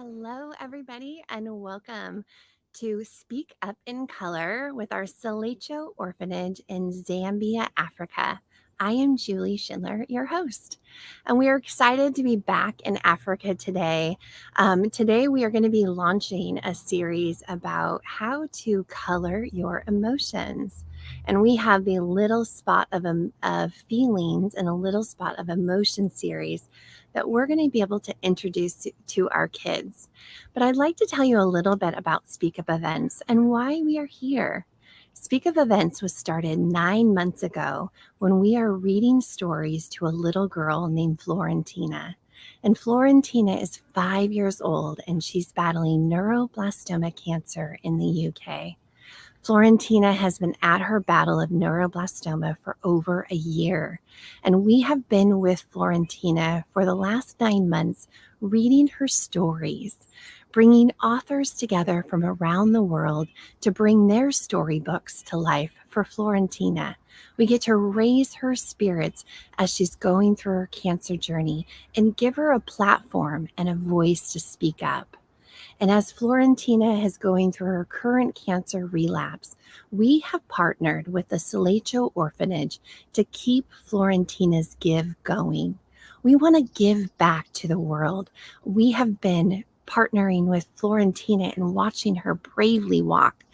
Hello, everybody, and welcome to Speak Up in Color with our Celecho Orphanage in Zambia, Africa. I am Julie Schindler, your host, and we are excited to be back in Africa today. Today, we are going to be launching a series about how to color your emotions. And we have the Little Spot of Feelings and a Little Spot of Emotion series that we're going to be able to introduce to our kids. But I'd like to tell you a little bit about SpeakUp Events and why we are here. SpeakUp Events was started 9 months ago when we are reading stories to a little girl named Florentina. And Florentina is 5 years old and she's battling neuroblastoma cancer in the UK. Florentina has been at her battle of neuroblastoma for over a year, and we have been with Florentina for the last 9 months reading her stories, bringing authors together from around the world to bring their storybooks to life for Florentina. We get to raise her spirits as she's going through her cancer journey and give her a platform and a voice to speak up. And as Florentina is going through her current cancer relapse, we have partnered with the Celecho Orphanage to keep Florentina's give going. We want to give back to the world. We have been partnering with Florentina and watching her bravely walk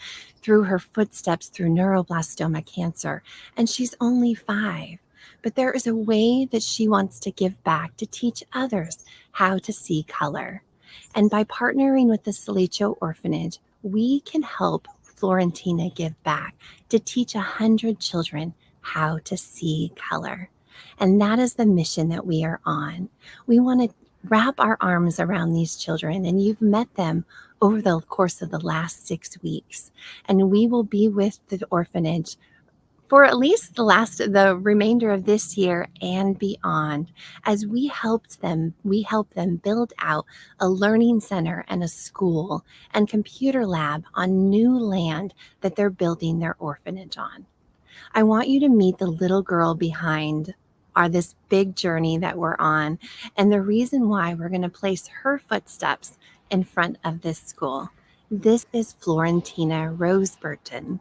through her footsteps through neuroblastoma cancer. And she's only 5. But there is a way that she wants to give back to teach others how to see color. And by partnering with the Celecho Orphanage, we can help Florentina give back to teach 100 children how to see color. And that is the mission that we are on. We want to wrap our arms around these children, and you've met them over the course of the last 6 weeks. And we will be with the orphanage for at least the remainder of this year and beyond, as we help them build out a learning center and a school and computer lab on new land that they're building their orphanage on. I want you to meet the little girl behind this big journey that we're on, and the reason why we're going to place her footsteps in front of this school. This is Florentina Rose Burton.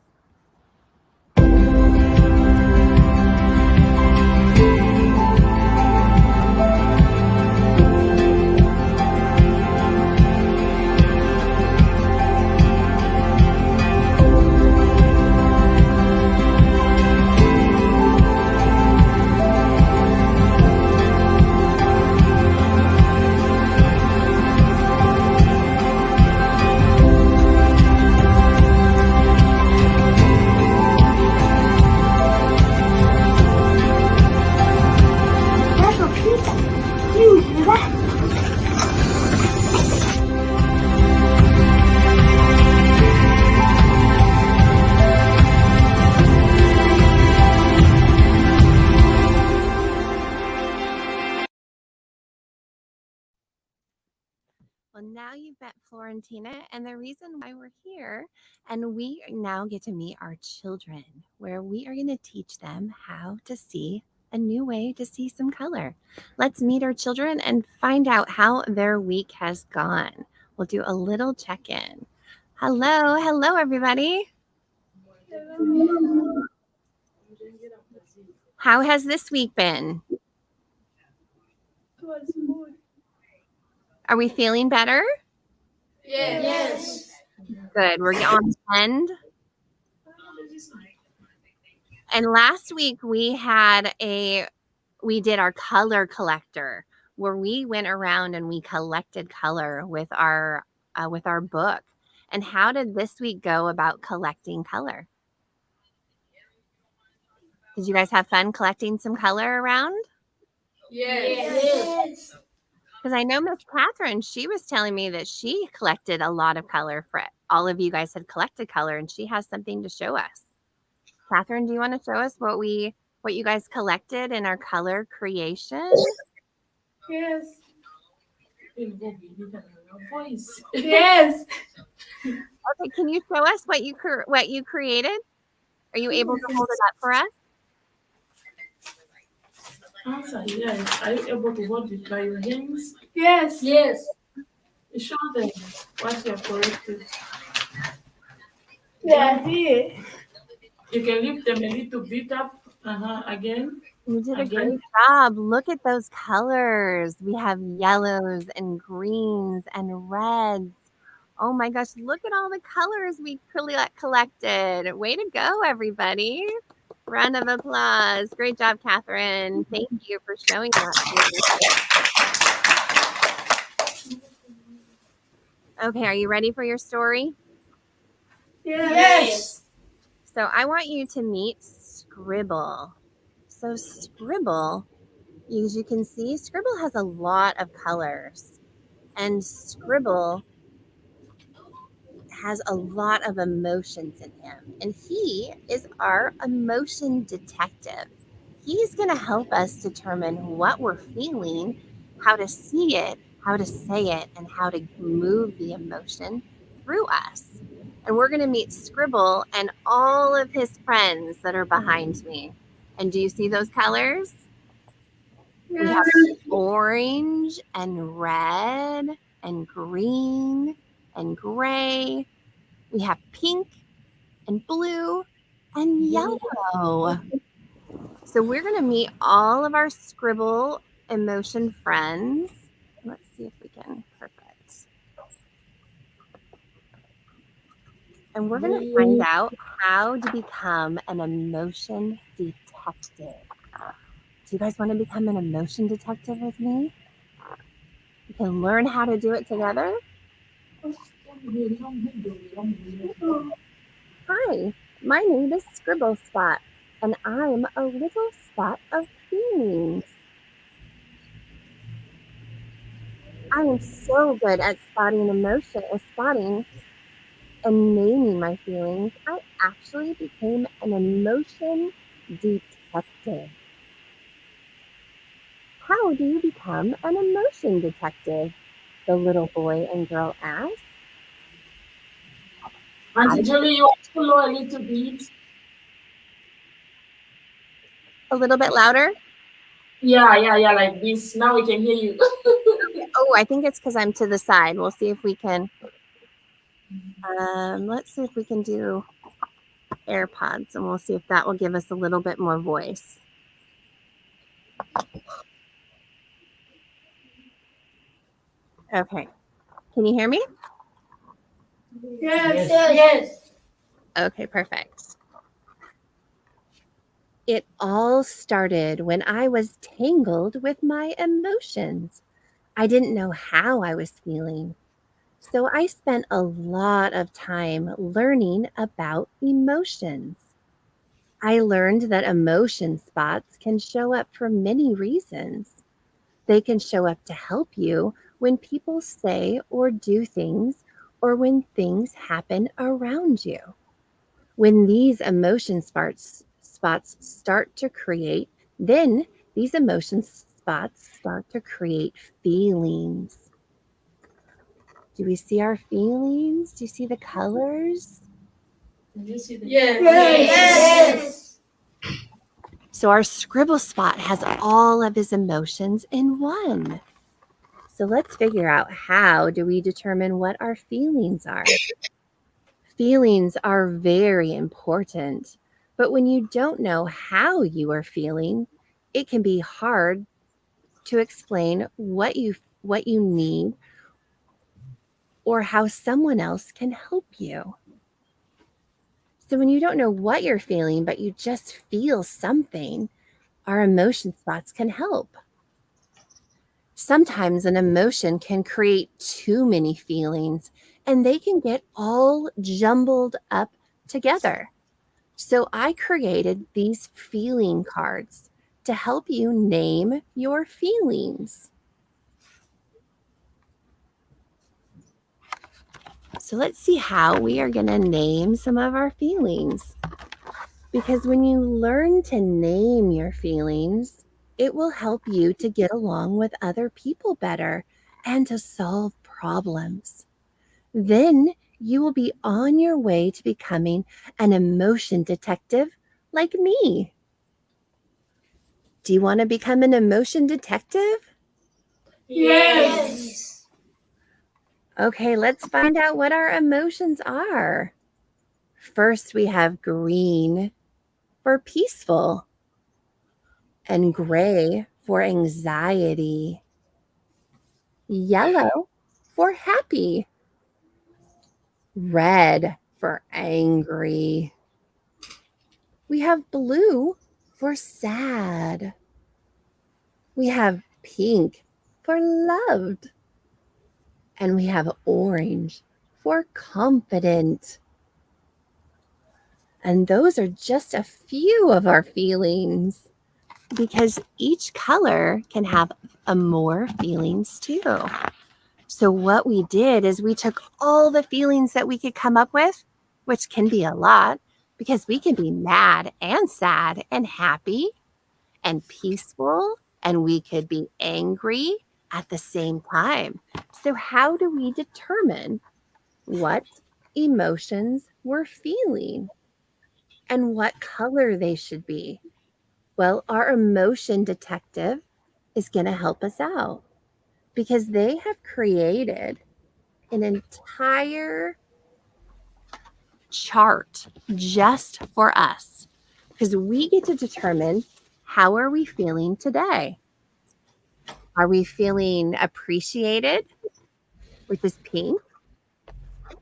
Well, now you've met Florentina, and the reason why we're here, and we now get to meet our children, where we are going to teach them how to see a new way to see some color. Let's meet our children and find out how their week has gone. We'll do a little check-in. Hello, everybody. Hello. How has this week been? Are we feeling better? Yes. Good. We're on 10. And last week we did our color collector, where we went around and we collected color with our book. And how did this week go about collecting color? Did you guys have fun collecting some color around? Yes. Because I know Miss Catherine, she was telling me that she collected a lot of color for it. All of you guys had collected color, and she has something to show us. Catherine, do you want to show us what you guys collected in our color creation? Yes. Yes. Okay, can you show us what you created? Are you able to hold it up for us? Answer yes. Are you able to hold it by your hands? Yes. Show them what you have corrected. Yeah, here. You can lift them a little bit up. Again. You did a Again. great job. Look at those colors. We have yellows and greens and reds. Oh my gosh, look at all the colors we collected. Way to go, everybody. Round of applause. Great job, Catherine. Thank you for showing that to me. Okay, are you ready for your story? Yes. So I want you to meet Scribble. So Scribble, as you can see, Scribble has a lot of colors. And Scribble has a lot of emotions in him. And he is our emotion detective. He's going to help us determine what we're feeling, how to see it, how to say it, and how to move the emotion through us. And we're going to meet Scribble and all of his friends that are behind me. And do you see those colors? We have orange and red and green and gray. We have pink and blue and yellow. So we're going to meet all of our Scribble emotion friends. Let's see if we can. Perfect. And we're going to find out how to become an emotion detective. Do you guys want to become an emotion detective with me? You can learn how to do it together. Hi, my name is Scribble Spot, and I'm a little spot of feelings. I am so good at spotting and naming my feelings. I actually became an emotion detective. How do you become an emotion detective? The little boy and girl asked. Auntie Julie, you want to lower a little bit? A little bit louder? Yeah, like this. Now we can hear you. Oh, I think it's because I'm to the side. We'll see if we can. Let's see if we can do AirPods, and we'll see if that will give us a little bit more voice. Okay. Can you hear me? Yes. Okay, perfect. It all started when I was tangled with my emotions. I didn't know how I was feeling. So I spent a lot of time learning about emotions. I learned that emotion spots can show up for many reasons. They can show up to help you when people say or do things, or when things happen around you. When these emotion spots start to create, then these emotion spots start to create feelings. Do we see our feelings? Do you see the colors? Yes. So our Scribble spot has all of his emotions in one. So let's figure out, how do we determine what our feelings are? Feelings are very important, but when you don't know how you are feeling, it can be hard to explain what you need or how someone else can help you. So when you don't know what you're feeling, but you just feel something, our emotion spots can help. Sometimes an emotion can create too many feelings, and they can get all jumbled up together. So I created these feeling cards to help you name your feelings. So let's see how we are going to name some of our feelings. Because when you learn to name your feelings, it will help you to get along with other people better and to solve problems. Then you will be on your way to becoming an emotion detective like me. Do you want to become an emotion detective? Yes. Okay, let's find out what our emotions are. First, we have green for peaceful and gray for anxiety, yellow for happy, red for angry. We have blue for sad. We have pink for loved. And we have orange for confident. And those are just a few of our feelings because each color can have more feelings too. So what we did is we took all the feelings that we could come up with, which can be a lot because we can be mad and sad and happy and peaceful, and we could be angry at the same time. So how do we determine what emotions we're feeling and what color they should be? Well, our emotion detective is going to help us out because they have created an entire chart just for us because we get to determine how are we feeling today. Are we feeling appreciated, which is pink?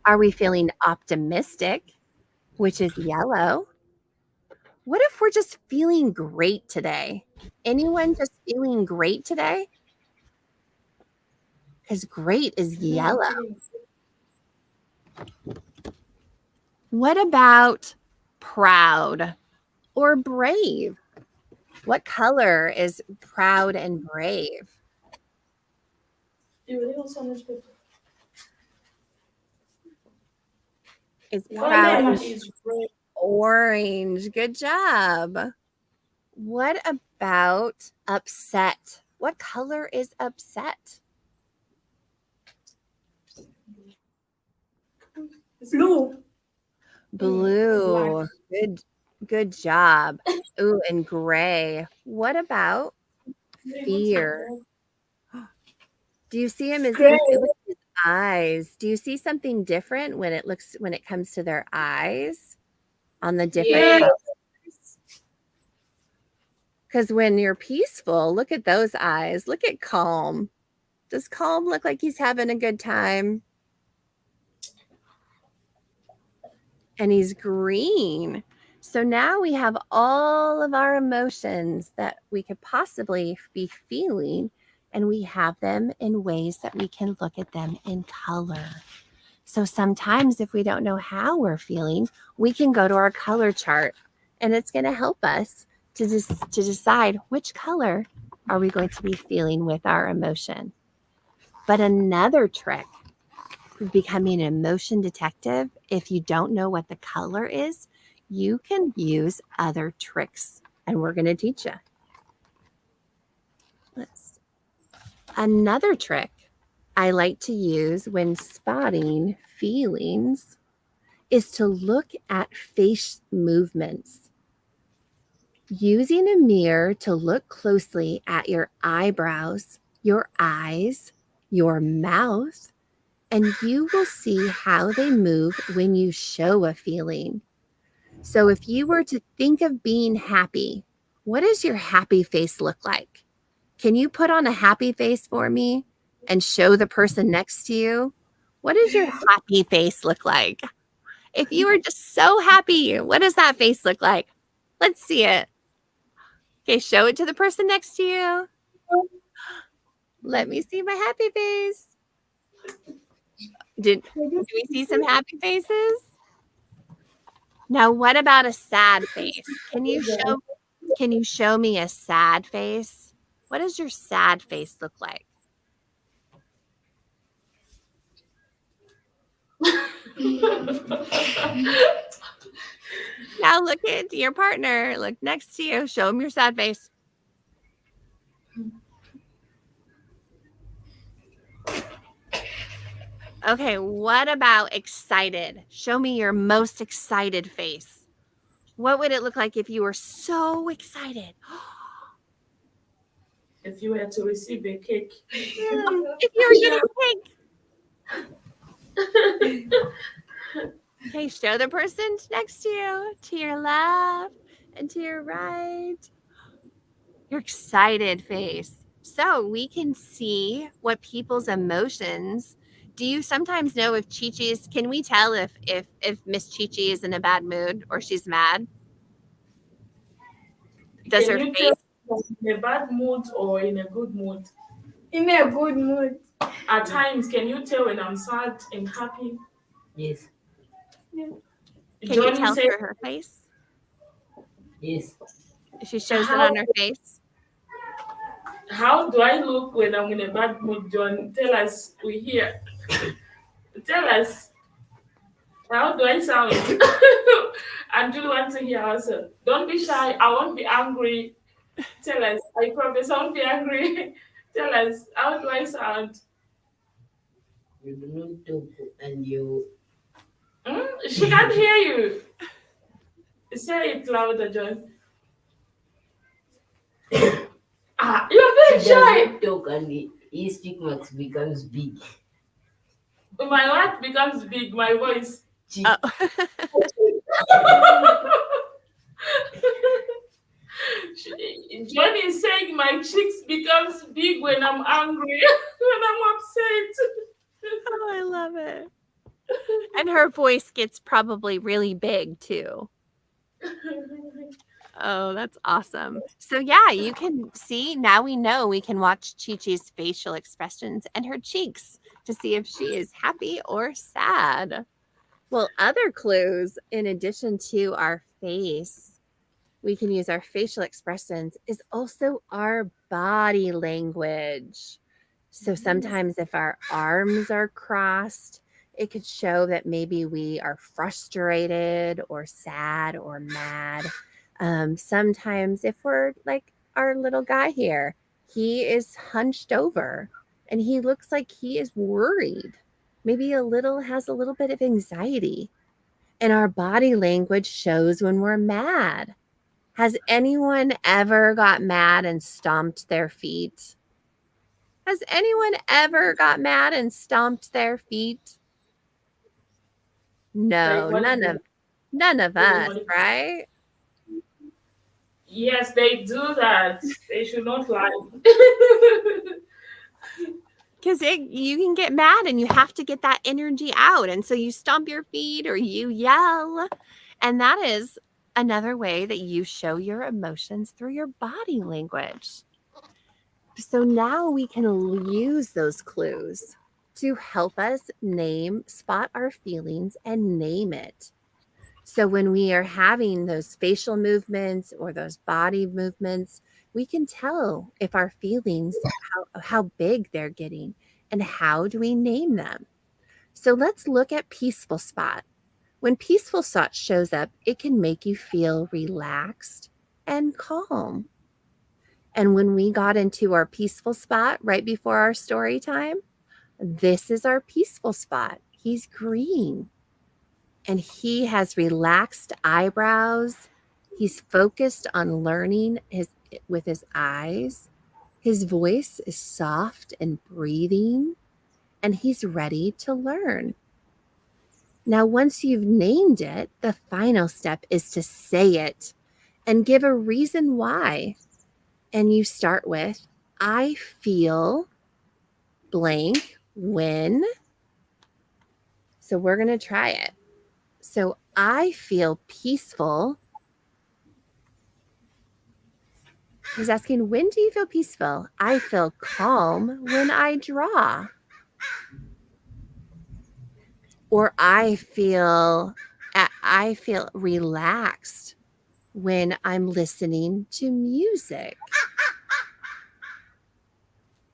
Are we feeling optimistic, which is yellow? What if we're just feeling great today? Anyone just feeling great today? Because great is yellow. What about proud or brave? What color is proud and brave? Is proud is red. orange? Good job. What about upset? What color is upset? Blue. Blue. Good job. Ooh, and gray. What about fear? Do you see him as Gray. look at his eyes? Do you see something different when it comes to their eyes on the different Yeah. colors? Because when you're peaceful, look at those eyes. Look at Calm. Does Calm look like he's having a good time? And he's green. So now we have all of our emotions that we could possibly be feeling, and we have them in ways that we can look at them in color. So sometimes if we don't know how we're feeling, we can go to our color chart, and it's going to help us to decide which color are we going to be feeling with our emotion. But another trick becoming an emotion detective, if you don't know what the color is, you can use other tricks, and we're going to teach you. Another trick I like to use when spotting feelings is to look at face movements. Using a mirror to look closely at your eyebrows, your eyes, your mouth, and you will see how they move when you show a feeling. So if you were to think of being happy, what does your happy face look like? Can you put on a happy face for me and show the person next to you? What does your happy face look like? If you are just so happy, what does that face look like? Let's see it. Okay, show it to the person next to you. Let me see my happy face. Do we see some happy faces? Now, what about a sad face? Can you show me a sad face? What does your sad face look like? Now look at your partner. Look next to you. Show him your sad face. Okay, what about excited? Show me your most excited face. What would it look like if you were so excited? If you were to receive a cake. If you were getting a cake. Okay, show the person next to you, to your left and to your right. Your excited face. So we can see what people's emotions. Do you sometimes know if Chi-Chi's, can we tell if Miss Chi-Chi is in a bad mood or she's mad? Does Can her you face? tell in a bad mood or in a good mood? In a good mood. At times, can you tell when I'm sad and happy? Yes. Can Johnny you tell said, through her face? Yes. She shows it on her face. how do I look when I'm in a bad mood, John? Tell us, we hear. Tell us, how do I sound? And you want to hear also. Don't be shy. I won't be angry. Tell us. I promise I won't be angry. Tell us, how do I sound? You do not talk and you. She can't hear you. Say it louder, John. You're She very does shy. not talk and his cheek marks becomes big. My what becomes big, my voice. Cheek. Oh. Johnny is saying my cheeks becomes big when I'm angry, when I'm upset. Oh, I love it. And her voice gets probably really big too. Oh, that's awesome. So yeah, you can see, now we know we can watch Chi-Chi's facial expressions and her cheeks to see if she is happy or sad. Well, other clues in addition to our face, we can use our facial expressions is also our body language. So sometimes if our arms are crossed, it could show that maybe we are frustrated or sad or mad. Sometimes if we're like our little guy here, he is hunched over and he looks like he is worried. Maybe has a little bit of anxiety. And our body language shows when we're mad. Has anyone ever got mad and stomped their feet? Has anyone ever got mad and stomped their feet? No, Like what? none of us, right? Yes, they do that. They should not lie. Because you can get mad and you have to get that energy out. And so you stomp your feet or you yell. And that is another way that you show your emotions through your body language. So now we can use those clues to help us spot our feelings and name it. So when we are having those facial movements or those body movements, we can tell if our feelings, how big they're getting and how do we name them. So let's look at peaceful spot. When peaceful spot shows up, it can make you feel relaxed and calm. And when we got into our peaceful spot right before our story time, this is our peaceful spot. He's green and he has relaxed eyebrows. He's focused on learning with his eyes. His voice is soft and breathing, and he's ready to learn. Now, once you've named it, the final step is to say it and give a reason why. And you start with, I feel blank when. So we're going to try it. So I feel peaceful. He's asking, when do you feel peaceful? I feel calm when I draw. Or I feel relaxed when I'm listening to music.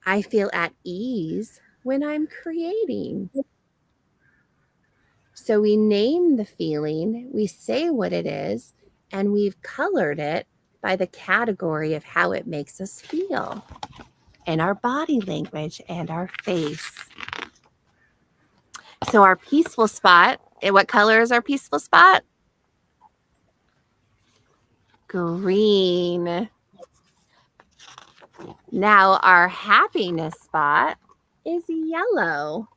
I feel at ease when I'm creating. So we name the feeling, we say what it is, and we've colored it by the category of how it makes us feel in our body language and our face. So our peaceful spot, what color is our peaceful spot? Green. Now our happiness spot is yellow.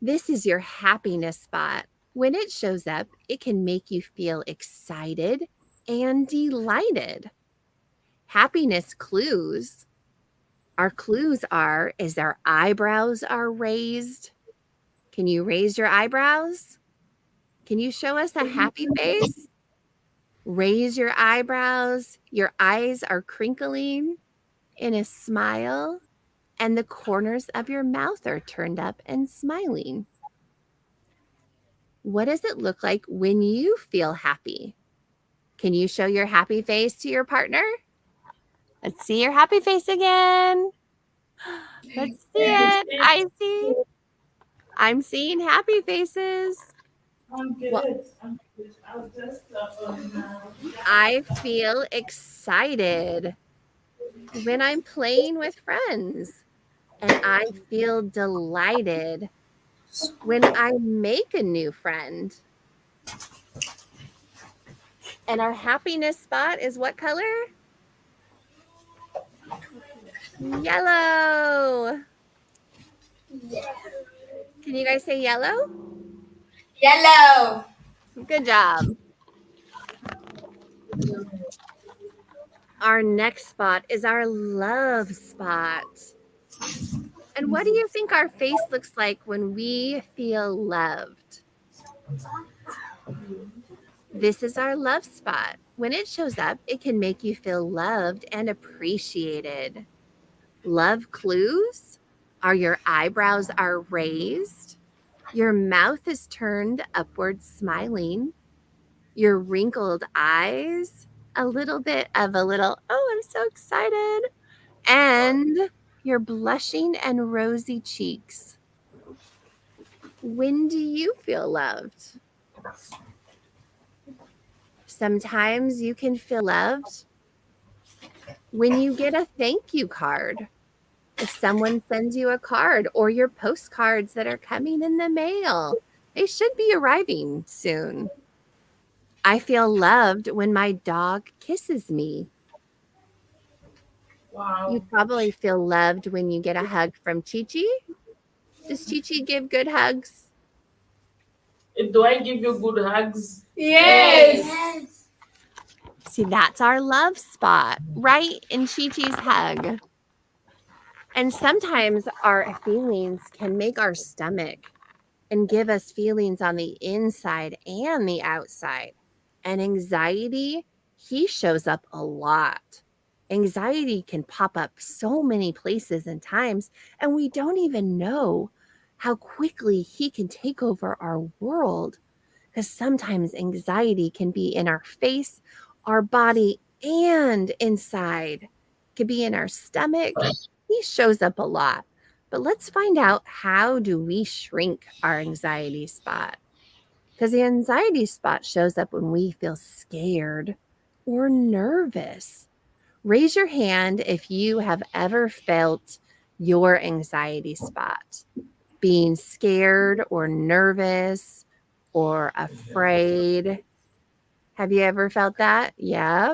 This is your happiness spot. When it shows up, it can make you feel excited and delighted. Happiness clues. Our clues is our eyebrows are raised. Can you raise your eyebrows? Can you show us a happy face? Raise your eyebrows. Your eyes are crinkling in a smile, and the corners of your mouth are turned up and smiling. What does it look like when you feel happy? Can you show your happy face to your partner? Let's see your happy face again. Let's see it. I see. I'm seeing happy faces. I'm good. Well, I'm good. I'll just I feel excited when I'm playing with friends, and I feel delighted when I make a new friend. And our happiness spot is what color? Yellow. Can you guys say yellow? Yellow. Good job. Our next spot is our love spot. And what do you think our face looks like when we feel loved? This is our love spot. When it shows up, it can make you feel loved and appreciated. Love clues are your eyebrows are raised, your mouth is turned upward smiling, your wrinkled eyes, a little, oh, I'm so excited, and your blushing and rosy cheeks. When do you feel loved? Sometimes you can feel loved when you get a thank you card. If someone sends you a card, or your postcards that are coming in the mail, they should be arriving soon. I feel loved when my dog kisses me. Wow. You probably feel loved when you get a hug from Chi-Chi. Does Chi-Chi give good hugs? Do I give you good hugs? Yes. See, that's our love spot, right in Chi-Chi's hug. And sometimes our feelings can make our stomach and give us feelings on the inside and the outside. And anxiety, he shows up a lot. Anxiety can pop up so many places and times, and we don't even know how quickly he can take over our world. Because sometimes anxiety can be in our face, our body, and inside. It could be in our stomach. He shows up a lot. But let's find out, how do we shrink our anxiety spot? Because the anxiety spot shows up when we feel scared or nervous. Raise your hand if you have ever felt your anxiety spot, being scared or nervous or afraid. Have you ever felt that? Yeah,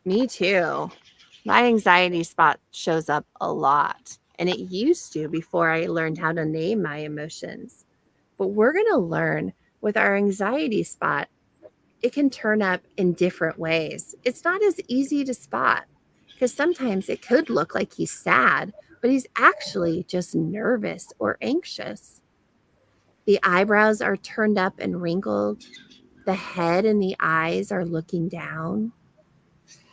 me too. My anxiety spot shows up a lot, and it used to before I learned how to name my emotions. But we're going to learn with our anxiety spot, it can turn up in different ways. It's not as easy to spot, because sometimes it could look like he's sad, but he's actually just nervous or anxious. The eyebrows are turned up and wrinkled. The head and the eyes are looking down.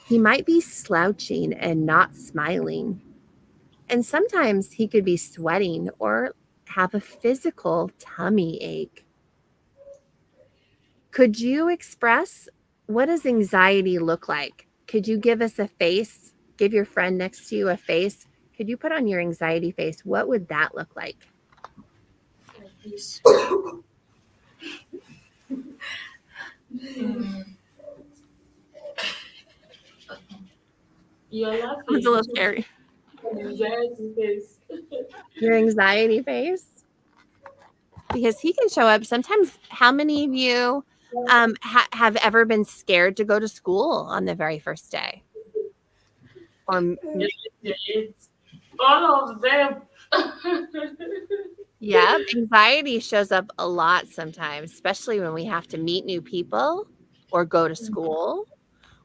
He might be slouching and not smiling. And sometimes he could be sweating or have a physical tummy ache. Could you express, what does anxiety look like? Could you give us a face? Give your friend next to you a face. Could you put on your anxiety face? What would that look like? Like this. You're laughing. It's a little scary. Anxiety face. Your anxiety face? Because he can show up. Sometimes, how many of you have ever been scared to go to school on the very first day? Or It's all of them. Yeah, anxiety shows up a lot sometimes, especially when we have to meet new people or go to school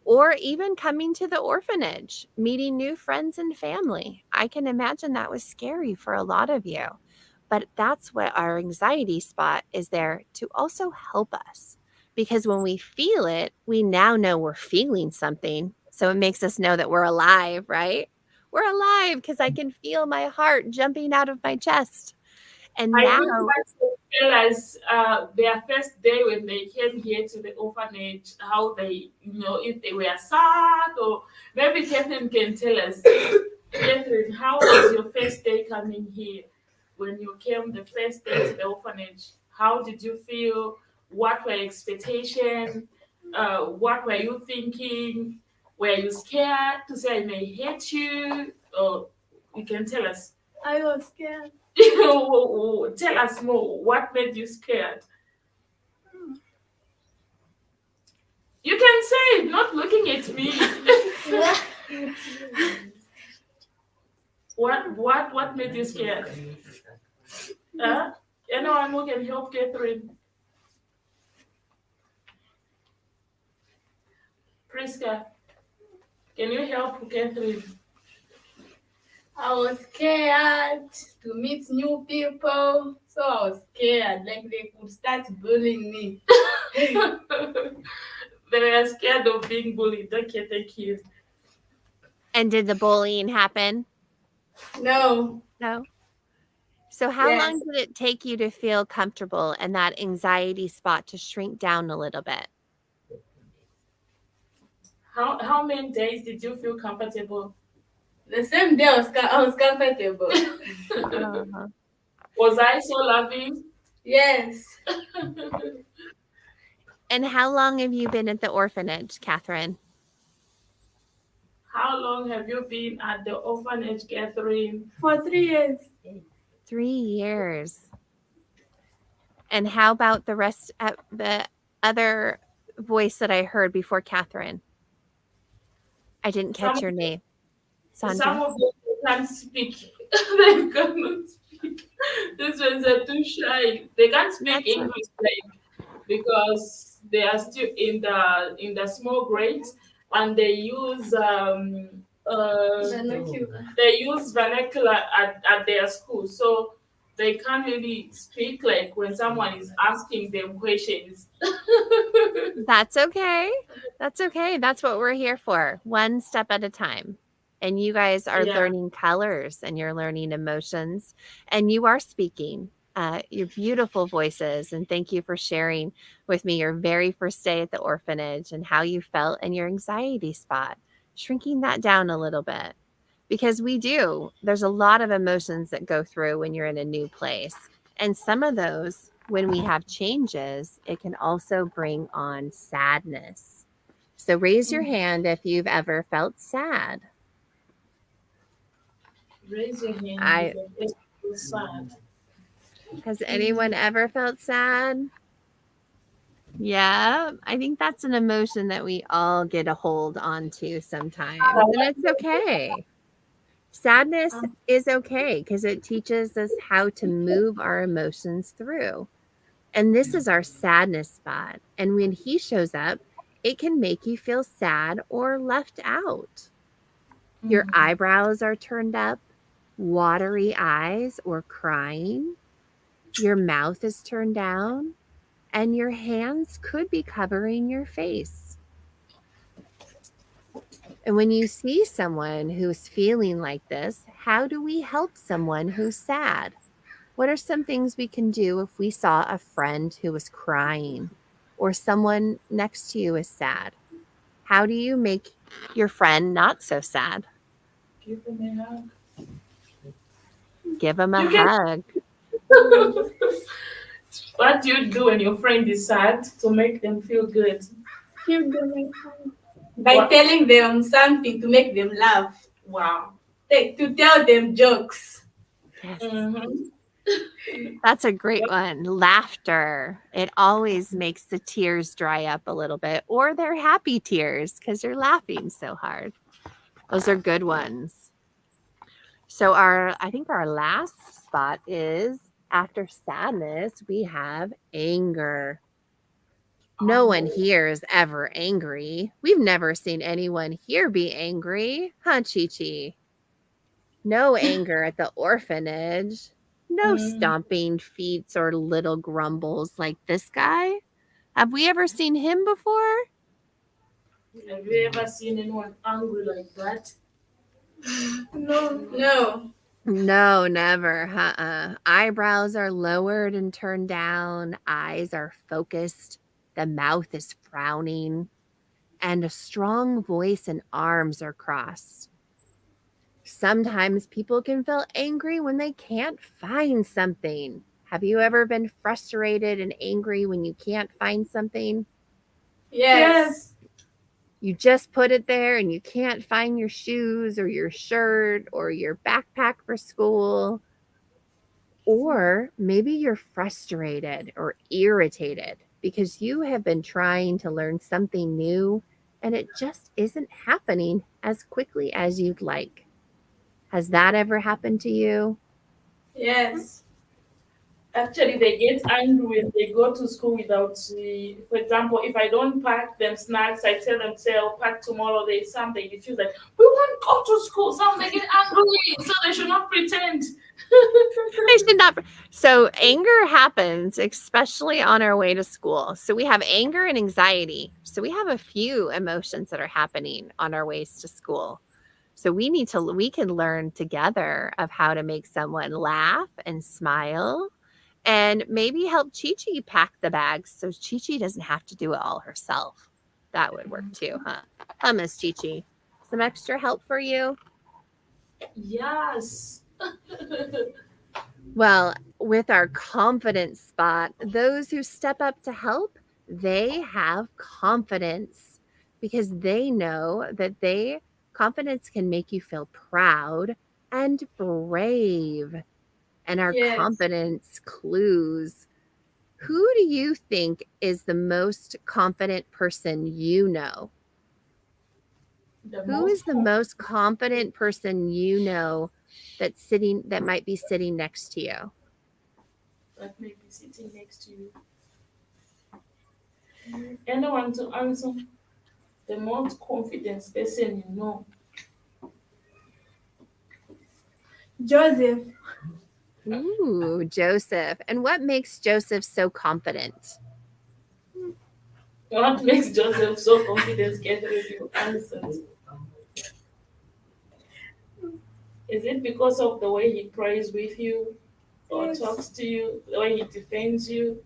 or even coming to the orphanage, meeting new friends and family. I can imagine that was scary for a lot of you. But that's what our anxiety spot is there to also help us. Because when we feel it, we now know we're feeling something. So it makes us know that we're alive, right? We're alive because I can feel my heart jumping out of my chest. And I now, think that's realize their first day when they came here to the orphanage, how they, if they were sad or maybe Catherine can tell us. Catherine, how was your first day coming here? When you came the first day to the orphanage, how did you feel? What were your expectations? What were you thinking? Were you scared to say I may hate you? Or you can tell us. I was scared. Tell us more. What made you scared? You can say it, not looking at me. What made you scared? Anyone who can help Catherine? Priska, can you help Catherine? I was scared to meet new people. So I was scared, like they could start bullying me. They were scared of being bullied. Okay, thank you. and did the bullying happen? No. No. So how Yes. long did it take you to feel comfortable and that anxiety spot to shrink down a little bit? How many days did you feel comfortable? The same day I was comfortable. Uh-huh. Was I so loving? Yes. And how long have you been at the orphanage, Catherine? How long have you been at the orphanage, Catherine? For 3 years. 3 years. And how about the rest of the other voice that I heard before Catherine? I didn't catch your name. Some Sandra? of them can't speak. They cannot speak. These ones are too shy. They can't speak That's English because they are still in the small grades and they use vernacular at their school. So they can't really speak like when someone is asking them questions. That's okay. That's okay. That's what we're here for. One step at a time. And you guys are Yeah. learning colors and you're learning emotions and you are speaking your beautiful voices. And thank you for sharing with me your very first day at the orphanage and how you felt and your anxiety spot, shrinking that down a little bit. Because there's a lot of emotions that go through when you're in a new place. And some of those, when we have changes, it can also bring on sadness. So raise your hand if you've ever felt sad. Raise your hand. It's sad. Has anyone ever felt sad? Yeah, I think that's an emotion that we all get a hold onto sometimes. And it's okay. Sadness is okay because it teaches us how to move our emotions through. And this is our sadness spot. And when he shows up, it can make you feel sad or left out. Your eyebrows are turned up, watery eyes or crying. Your mouth is turned down, and your hands could be covering your face. And when you see someone who's feeling like this, how do we help someone who's sad? What are some things we can do if we saw a friend who was crying or someone next to you is sad? How do you make your friend not so sad? Give them a hug. Give them a You can- hug. What do you do when your friend is sad to make them feel good? Give them a hug. By telling them something to make them laugh. Wow. To tell them jokes. Yes. Mm-hmm. That's a great one. Laughter. It always makes the tears dry up a little bit, or they're happy tears because you're laughing so hard. Those are good ones. So I think our last spot is After sadness, we have anger. No one here is ever angry. We've never seen anyone here be angry, huh, Chi-Chi? No anger at the orphanage. No stomping feet or little grumbles like this guy. Have we ever seen him before? Have you ever seen anyone angry like that? No. No, never. Eyebrows are lowered and turned down. Eyes are focused. The mouth is frowning. And a strong voice and arms are crossed. Sometimes people can feel angry when they can't find something. Have you ever been frustrated and angry when you can't find something? Yes. You just put it there and you can't find your shoes or your shirt or your backpack for school. Or maybe you're frustrated or irritated because you have been trying to learn something new and it just isn't happening as quickly as you'd like. Has that ever happened to you? Yes. Actually, they get angry when they go to school without for example, if I don't pack them snacks, I tell them, say, I'll pack tomorrow, there's something. They feel like, we won't go to school. So they get angry, so they should not pretend. They should not. So anger happens, especially on our way to school. So we have anger and anxiety. So we have a few emotions that are happening on our ways to school. So we can learn together of how to make someone laugh and smile and maybe help Chi-Chi pack the bags so Chi-Chi doesn't have to do it all herself. That would work too, huh? Huh, Miss Chi-Chi? Some extra help for you? Yes. Well, with our confidence spot, those who step up to help, they have confidence because they know that confidence can make you feel proud and brave. And our Yes. confidence clues. Who do you think is the most confident person you know? Who is the most confident person you know that might be sitting next to you? That may be sitting next to you. Anyone to answer? The most confident person you know. Joseph. Ooh, Joseph. And what makes Joseph so confident? What makes Joseph so confident? Get ready to answer. Is it because of the way he prays with you or Yes. talks to you, the way he defends you,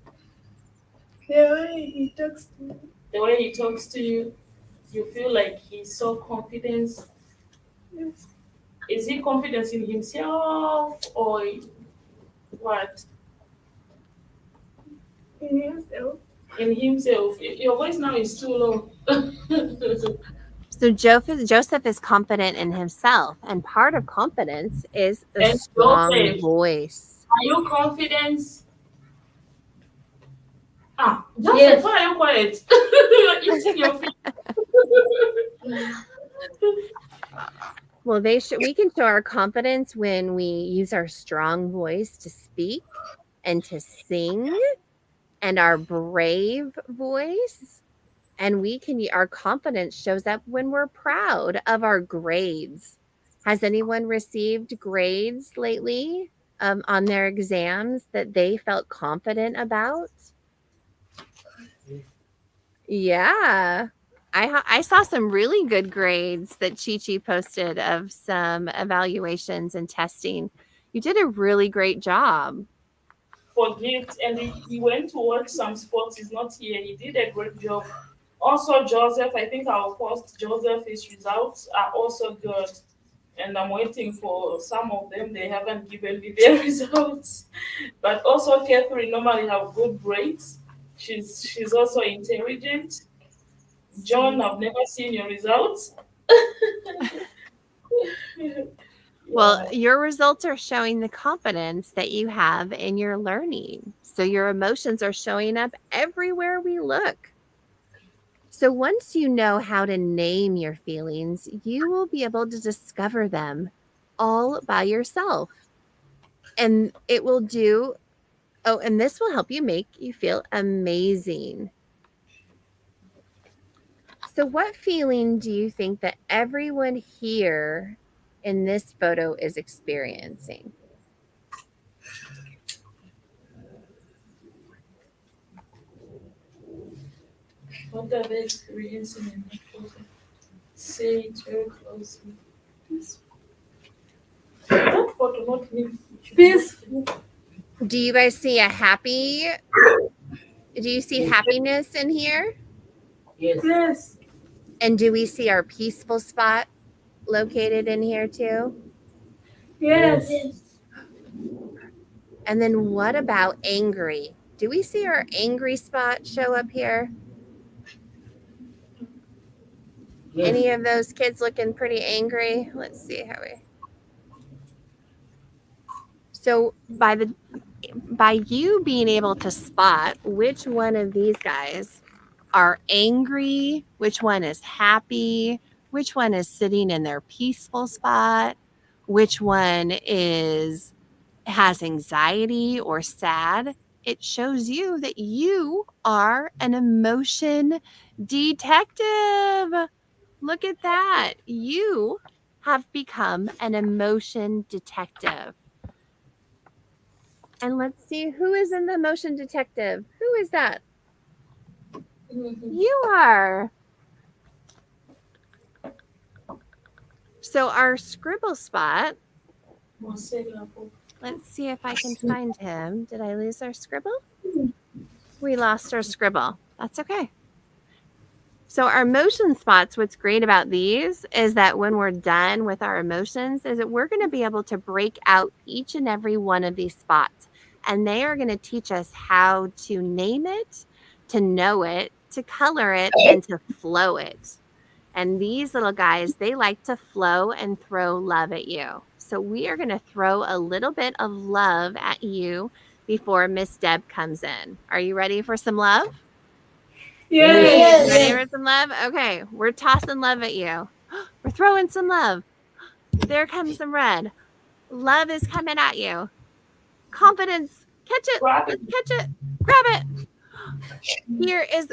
The way he talks to me. the way he talks to you? You feel like he's so confident. Yes. Is he confident in himself or what? In himself. In himself. Your voice now is too low. So Joseph is confident in himself, and part of confidence is a And strong Joseph, voice. are you confident? Joseph, Yes. why are you quiet? You're eating your feet. Well, we can show our confidence when we use our strong voice to speak and to sing, and our brave voice. And our confidence shows up when we're proud of our grades. Has anyone received grades lately on their exams that they felt confident about? Yeah. I saw some really good grades that Chi-Chi posted of some evaluations and testing. You did a really great job. For gifts, and he went to watch some sports. He's not here. He did a great job. Also, Joseph, I think I'll post Joseph. His results are also good. And I'm waiting for some of them. They haven't given me their results. But also, Catherine normally have good grades. She's also intelligent. John, I've never seen your results. Well, Yeah. your results are showing the confidence that you have in your learning. So your emotions are showing up everywhere we look. So once you know how to name your feelings, you will be able to discover them all by yourself. And it will do Oh, and this will help you make you feel amazing. So what feeling do you think that everyone here in this photo is experiencing? What are they experiencing in the photo? Say it very closely. That photo, not me. Peaceful. Do you guys see a happy? Do you see happiness in here? Yes. Yes. And do we see our peaceful spot located in here too? Yes. And then what about angry? Do we see our angry spot show up here? Yes. Any of those kids looking pretty angry? Let's see how we. So by you being able to spot which one of these guys are angry, which one is happy, which one is sitting in their peaceful spot, which one has anxiety or sad, it shows you that you are an emotion detective. Look at that. You have become an emotion detective. And let's see who is in the emotion detective. Who is that? You are. So our Scribble spot, let's see if I can find him. Did I lose our Scribble? We lost our Scribble. That's okay. So our emotion spots, what's great about these is that when we're done with our emotions is that we're going to be able to break out each and every one of these spots. And they are going to teach us how to name it, to know it, to color it, and to flow it. And these little guys, they like to flow and throw love at you. So we are going to throw a little bit of love at you before Miss Deb comes in. Are you ready for some love? Yes. Ready for some love? Okay, we're tossing love at you. We're throwing some love. There comes some red. Love is coming at you. Confidence. Catch it. Let's catch it. Grab it. Here is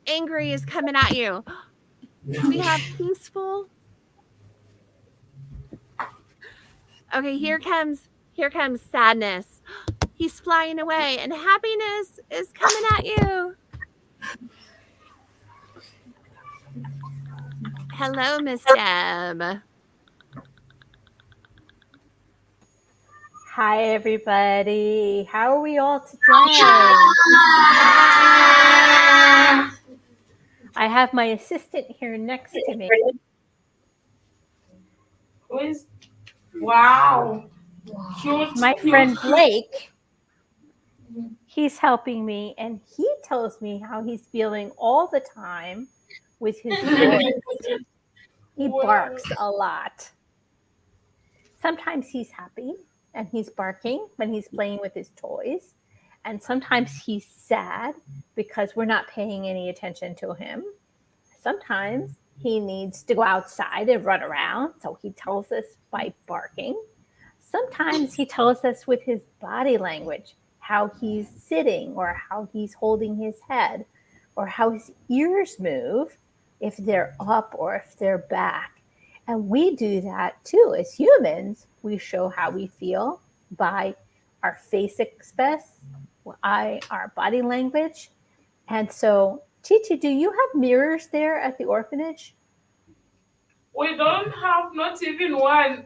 angry is coming at you. We have peaceful. Okay, here comes sadness. He's flying away and happiness is coming at you. Hello, Miss Deb. Hi, everybody. How are we all today? I have my assistant here next to me. Wow. My friend Blake, he's helping me, and he tells me how he's feeling all the time with his voice. He barks a lot. Sometimes he's happy and he's barking when he's playing with his toys. And sometimes he's sad because we're not paying any attention to him. Sometimes he needs to go outside and run around, so he tells us by barking. Sometimes he tells us with his body language how he's sitting or how he's holding his head or how his ears move, if they're up or if they're back. And we do that too. As humans, we show how we feel by our face express, our body language. And so, Chichi, do you have mirrors there at the orphanage? We don't have not even one.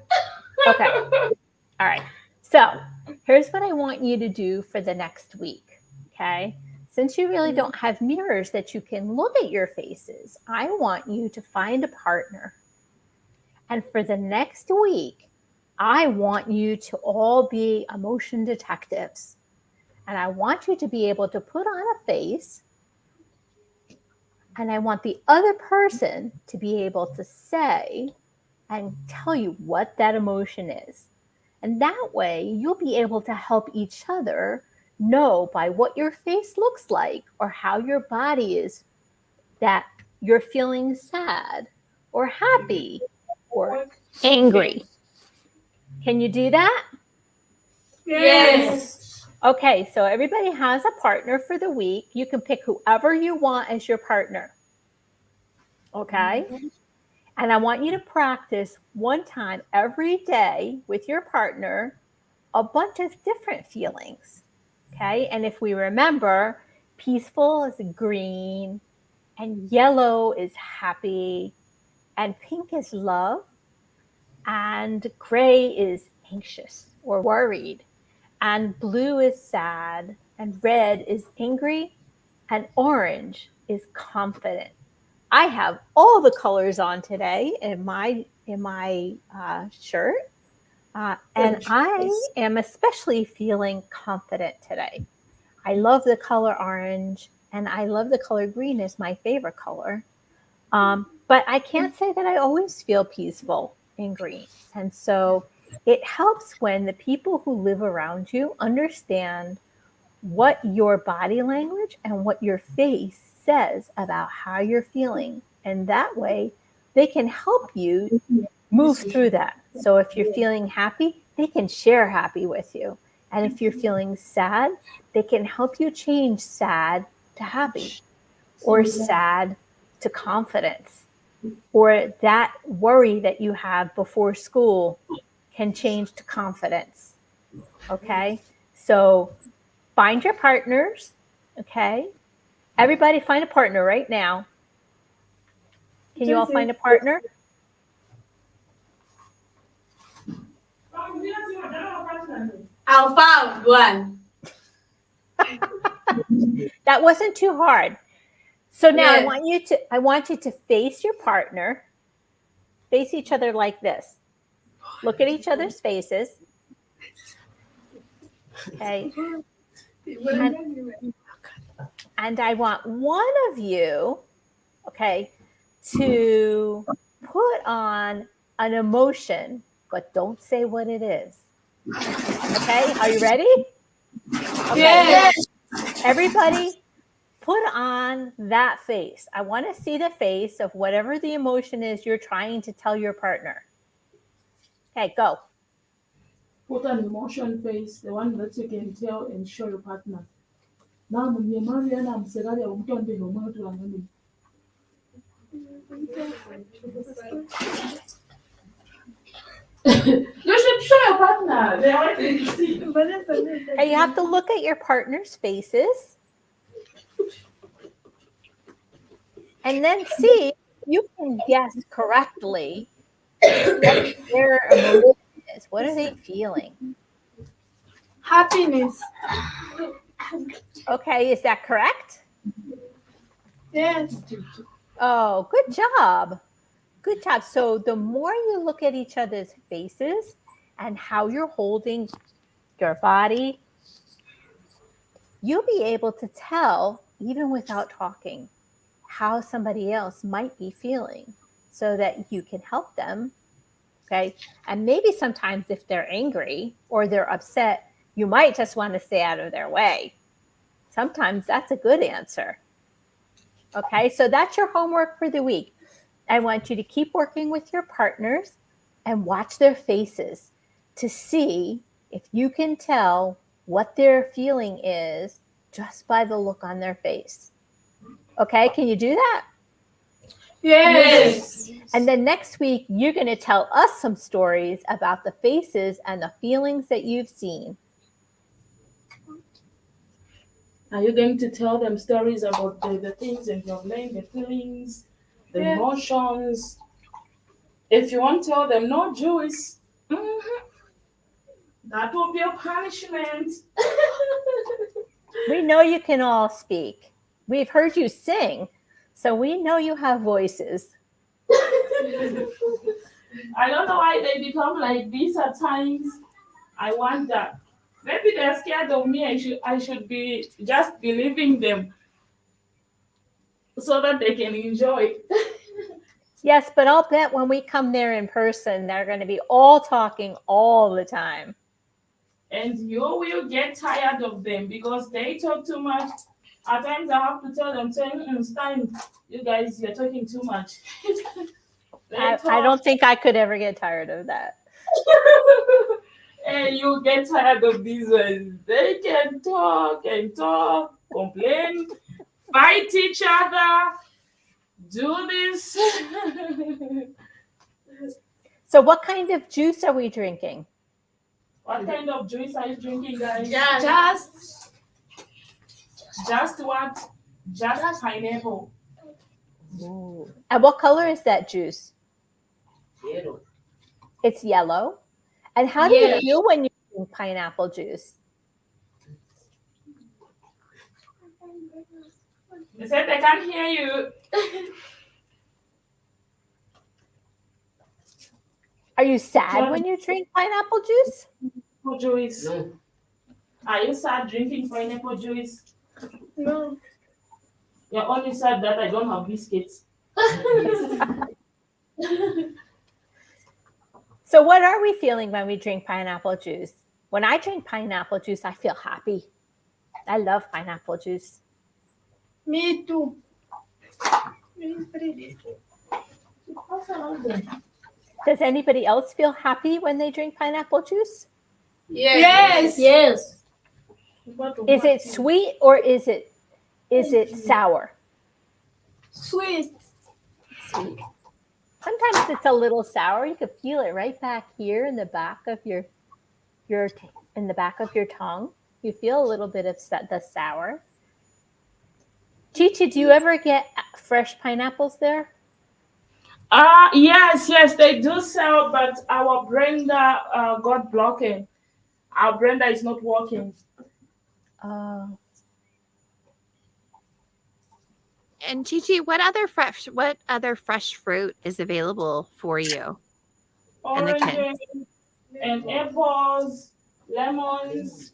Okay. All right. So here's what I want you to do for the next week. Okay. Since you really don't have mirrors that you can look at your faces, I want you to find a partner. And for the next week, I want you to all be emotion detectives. And I want you to be able to put on a face. And I want the other person to be able to say and tell you what that emotion is. And that way you'll be able to help each other know by what your face looks like or how your body is that you're feeling sad or happy or angry. Can you do that? Yes. Okay, so everybody has a partner for the week. You can pick whoever you want as your partner. Okay? And I want you to practice one time every day with your partner a bunch of different feelings. Okay? And if we remember, peaceful is green, and yellow is happy, and pink is love, and gray is anxious or worried, and blue is sad, and red is angry, and orange is confident. I have all the colors on today in my shirt, and I am especially feeling confident today. I love the color orange, and I love the color green is my favorite color. But I can't say that I always feel peaceful in green. And so it helps when the people who live around you understand what your body language and what your face says about how you're feeling. And that way they can help you move through that. So if you're feeling happy, they can share happy with you. And if you're feeling sad, they can help you change sad to happy, or sad to confidence, or that worry that you have before school can change to confidence. Okay? So find your partners. Okay? Everybody find a partner right now. Can you all find a partner? I found one. That wasn't too hard. So now Yes. I want you to face your partner. Face each other like this. Look at each other's faces. Okay. And I want one of you, okay, to put on an emotion, but don't say what it is. Okay, are you ready? Okay. Yes. Everybody put on that face. I want to see the face of whatever the emotion is you're trying to tell your partner. Okay, go. Put an emotion face, the one that you can tell and show your partner. You should show your partner. They already see. Okay, you have to look at your partner's faces and then see if you can guess correctly what their emotion is. What are they feeling? Happiness. Okay, is that correct? Yes. Oh, good job. Good job. So the more you look at each other's faces and how you're holding your body, you'll be able to tell, even without talking, how somebody else might be feeling so that you can help them. Okay. And maybe sometimes if they're angry or they're upset, you might just want to stay out of their way. Sometimes that's a good answer. Okay. So that's your homework for the week. I want you to keep working with your partners and watch their faces to see if you can tell what their feeling is just by the look on their face. Okay, can you do that? Yes. And then next week, you're going to tell us some stories about the faces and the feelings that you've seen. Are you going to tell them stories about the things in your brain, the feelings, the emotions? If you want to tell them no Jewish, that will be a punishment. We know you can all speak. We've heard you sing, so we know you have voices. I don't know why they become like this at times. I wonder. Maybe they're scared of me. I should be just believing them so that they can enjoy. Yes, but I'll bet when we come there in person, they're going to be all talking all the time. And you will get tired of them because they talk too much. At times I have to tell them, Stein, you guys, you're talking too much. I don't think I could ever get tired of that. And you get tired of these ones. They can talk and talk, complain, fight each other, do this. So, what kind of juice are we drinking? What kind of juice are you drinking, guys? Just what? Just pineapple. Ooh. And what color is that juice? Yellow. It's yellow. And how do Yeah. you feel when you drink pineapple juice? They said they can't hear you. Are you sad when you drink pineapple juice? Pineapple juice. No. Are you sad drinking pineapple juice? no. You're only sad that I don't have biscuits. So, what are we feeling when we drink pineapple juice? When I drink pineapple juice, I feel happy. I love pineapple juice. Me too. Does anybody else feel happy when they drink pineapple juice? Yes. Yes. Is it sweet or is it sour? Sweet. Sweet. Sometimes it's a little sour. You can feel it right back here in the back of your in the back of your tongue. You feel a little bit of the sour. Chichi, do you ever get fresh pineapples there? Yes, they do sell, but our blender got blocking. Our blender is not working. And Chichi, what other fresh fruit is available for you? And the kids. Oranges and apples, lemons.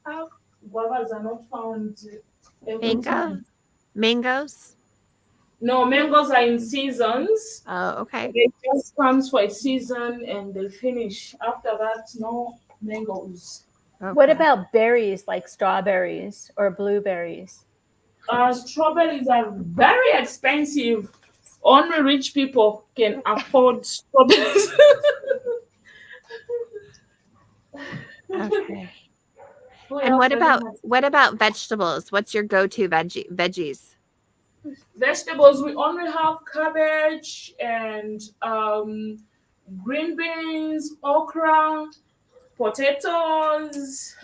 Guavas are not found. Mangoes? No, mangoes are in seasons. Oh, okay. They just comes for a season and they finish. After that, no mangoes. Okay. What about berries like strawberries or blueberries? Strawberries are very expensive. Only rich people can afford strawberries. Okay. And what about vegetables? What's your go-to veggies? Vegetables? We only have cabbage and green beans, okra, potatoes.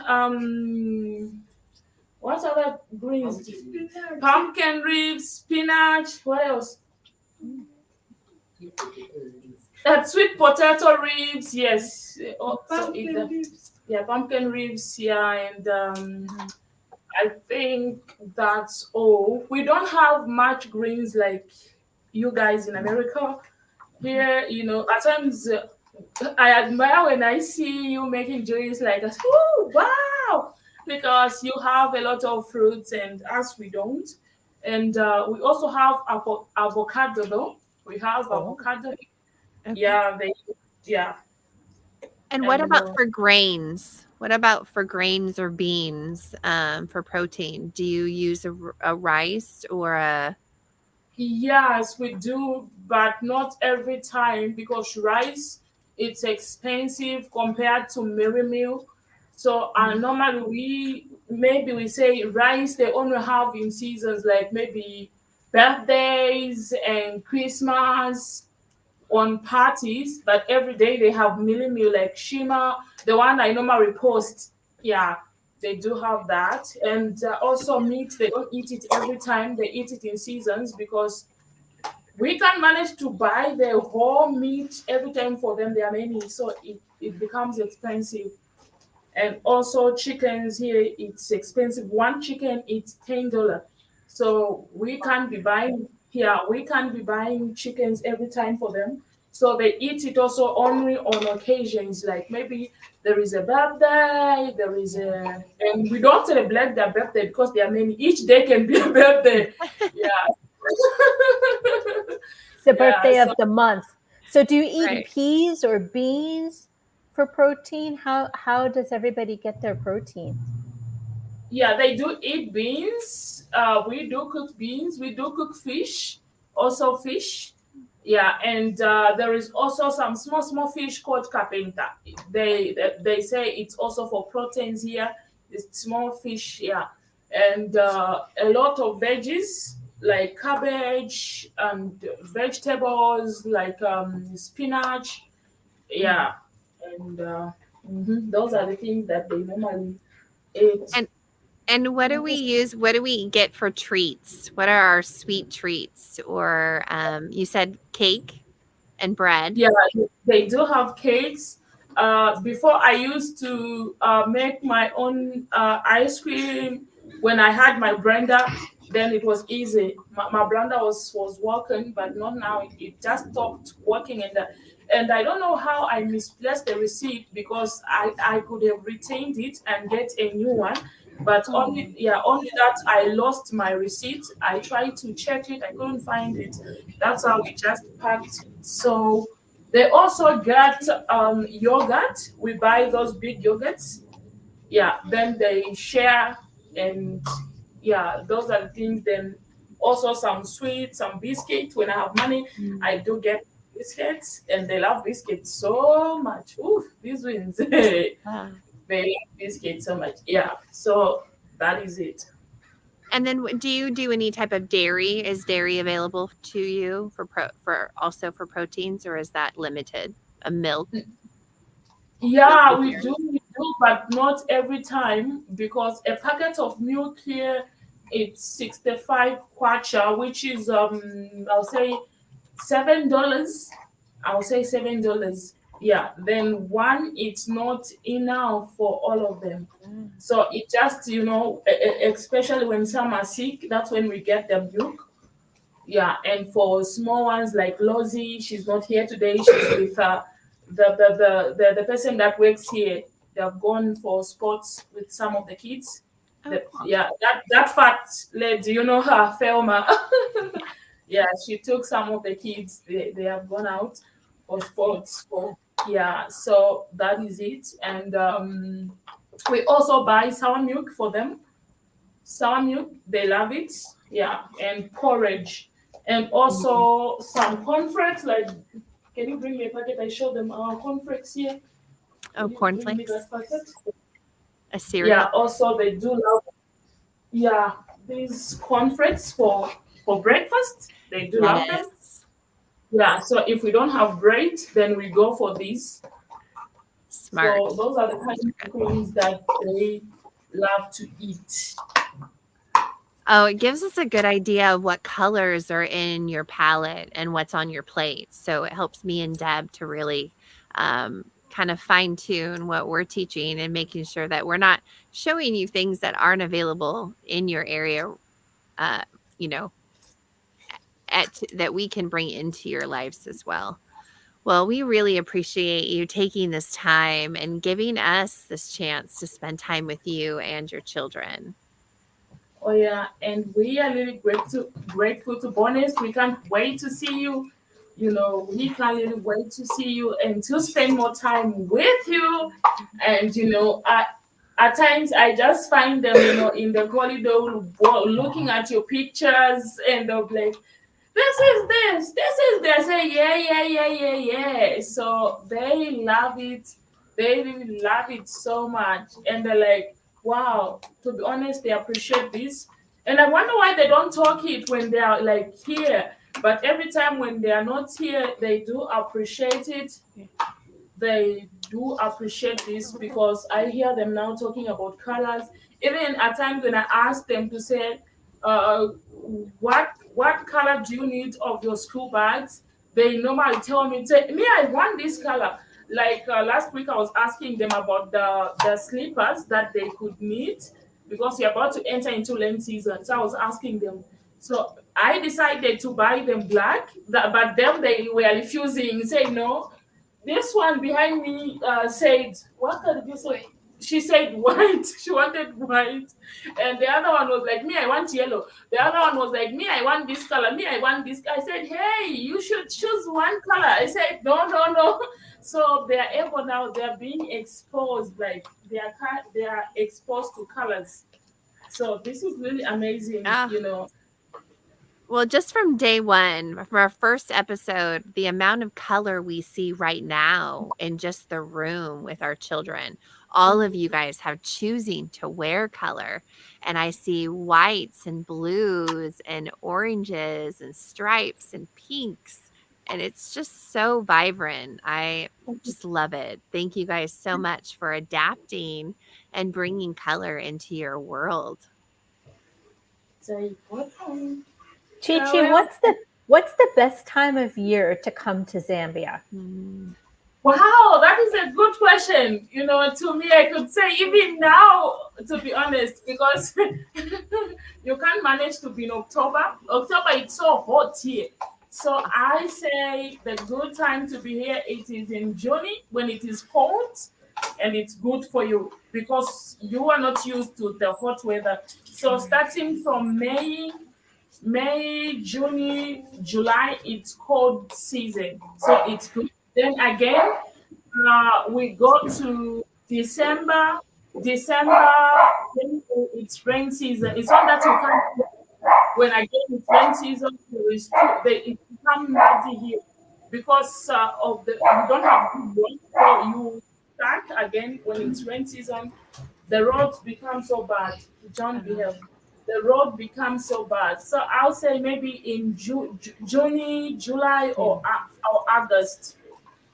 What other greens? Pumpkin ribs, spinach. What else? That sweet potato ribs. Yes. Pumpkin ribs. Yeah, and I think that's all. We don't have much greens like you guys in America. Here, at times I admire when I see you making juice like this. Oh, wow! Because you have a lot of fruits and us we don't. And we also have avocado though. We have avocado. Okay. And what about for grains? What about for grains or beans for protein? Do you use a rice or a... Yes, we do, but not every time because rice it's expensive compared to merry meal. So normally we say rice they only have in seasons like maybe birthdays and Christmas on parties, but every day they have merry meal like Shima, the one I normally post. Yeah, they do have that, and also meat. They don't eat it every time. They eat it in seasons because we can't manage to buy the whole meat every time for them. There are many, so it becomes expensive. And also chickens here, it's expensive. One chicken, it's $10. So we can't be buying chickens every time for them. So they eat it also only on occasions, like maybe there is a birthday, and we don't celebrate their birthday because there are many. Each day can be a birthday. Yeah. It's the birthday of the month. So do you eat Right. peas or beans for protein? How does everybody get their protein? Yeah, they do eat beans. We do cook beans. We do cook fish, also fish. Yeah, and there is also some small fish called carpenter. They say it's also for proteins here. It's small fish, yeah, and a lot of veggies like cabbage and vegetables like spinach, yeah, and those are the things that they normally eat. And what do we use? What do we get for treats? What are our sweet treats? Or you said cake and bread. Yeah, they do have cakes. Before I used to make my own ice cream when I had my blender. Then it was easy. My blender was working, but not now. It just stopped working, and I don't know how I misplaced the receipt because I could have retained it and get a new one. But only that I lost my receipt. I tried to check it, I couldn't find it. That's how we just packed. So they also got yogurt. We buy those big yogurts. Yeah, then they share, and yeah, those are the things. Then also some sweets, some biscuits. When I have money, I do get biscuits, and they love biscuits so much. Ooh, these wins. They Ah. love biscuits so much. Yeah, so that is it. And then do you do any type of dairy? Is dairy available to you for also for proteins, or is that limited? A milk? Yeah, we do, but not every time because a packet of milk here it's 65 kwacha, which is I'll say $7. I'll say $7. Yeah, then one it's not enough for all of them. So it just especially when some are sick, that's when we get the milk. Yeah, and for small ones like Lozzie, she's not here today. She's with the person that works here. They have gone for sports with some of the kids. Oh, cool. Yeah, that fat lady, you know her, Felma. Yeah, she took some of the kids. They have gone out for sports. Yeah, so that is it. And we also buy sour milk for them. Sour milk, they love it. Yeah, and porridge, and also some cornflakes. Like, can you bring me a packet? I show them our cornflakes here. Oh, Can you bring me cornflakes, that packet? a cereal. Yeah. Also, they do love. Yeah, these cornflakes for breakfast. They do love them. Yes. Yeah. So if we don't have bread, then we go for these. Smart. So those are the kind of things that they love to eat. Oh, it gives us a good idea of what colors are in your palette and what's on your plate. So it helps me and Deb to really kind of fine tune what we're teaching and making sure that we're not showing you things that aren't available in your area, uh, you know, that we can bring into your lives as well. Well, we really appreciate you taking this time and giving us this chance to spend time with you and your children. Oh yeah, and we are really grateful to Bonus. We can't wait to see you. We can't really wait to see you and to spend more time with you. And at times I just find them, in the corridor looking at your pictures, and they'll be like, this is this. I say, yeah, yeah, yeah, yeah, yeah. So they love it. They really love it so much. And they're like, wow, to be honest, they appreciate this. And I wonder why they don't talk it when they are like here. But every time when they are not here, they do appreciate it. They do appreciate this because I hear them now talking about colors. Even at times when I ask them to say, uh, what color do you need of your school bags? They normally tell me, say, me, I want this color. Like last week, I was asking them about the slippers that they could need because we're about to enter into Lent season. So I was asking them. So I decided to buy them black, but them they were refusing, saying no. This one behind me said, what did you say? She said white. She wanted white. And the other one was like, me, I want yellow. The other one was like, me, I want this color. Me, I want this. I said, hey, you should choose one color. I said, no, no, no. So they are able now, they are being exposed, like they are exposed to colors. So this is really amazing, Ah. Well, just from day one, from our first episode, the amount of color we see right now in just the room with our children, all of you guys have choosing to wear color. And I see whites and blues and oranges and stripes and pinks. And it's just so vibrant. I just love it. Thank you guys so much for adapting and bringing color into your world. Say, welcome. Chi-Chi, what's the best time of year to come to Zambia? Wow, that is a good question. You know, to me, I could say even now, to be honest, because you can't manage to be in October. October, it's so hot here. So I say the good time to be here, it is in June when it is cold, and it's good for you because you are not used to the hot weather. So starting from May, June, July, it's cold season. So it's good. Then again, we go to December. December, then it's rain season. It's not that you can't. When again it's rain season, it becomes muddy here because of the you don't have good roads. So you start again when it's rain season. The roads become so bad. John behave. The road becomes so bad. So I'll say maybe in June, July, or August.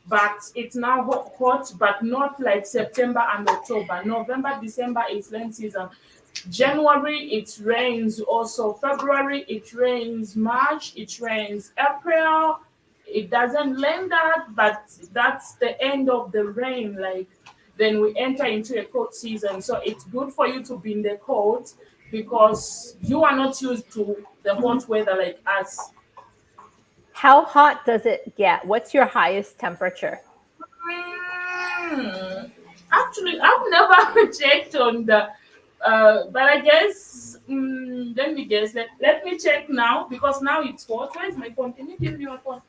But it's now hot, but not like September and October. November, December is rain season. January it rains also. February it rains. March it rains. April it doesn't rain that, but that's the end of the rain. Like then we enter into a cold season. So it's good for you to be in the cold because you are not used to the hot weather like us. How hot does it get? What's your highest temperature? Actually, I've never checked on the, but I guess, let me guess. Let me check now because now it's hot. Where is my phone? Can you give me your phone?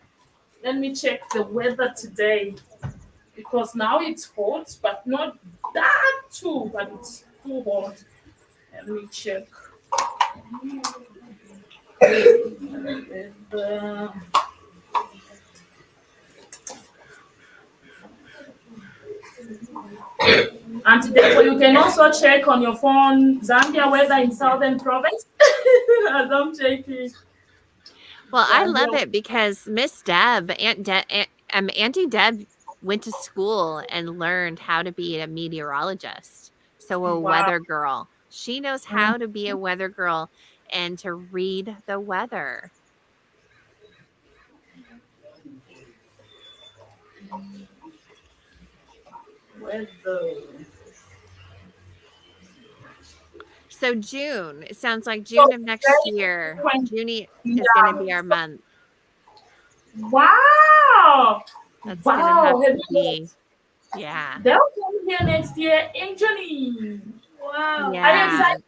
Let me check the weather today because now it's hot, but not that too, but it's too hot. Let me check. And today, you can also check on your phone Zambia weather in Southern Province. As I'm checking. Well, I love it because Miss Deb, Auntie Deb went to school and learned how to be a meteorologist. So a weather girl. She knows how to be a weather girl and to read the weather. So June, it sounds like June of next year. June is going to be our month. Wow. That's going to have to be. Yeah. They'll come here next year in June. Wow. Yeah. Are you excited?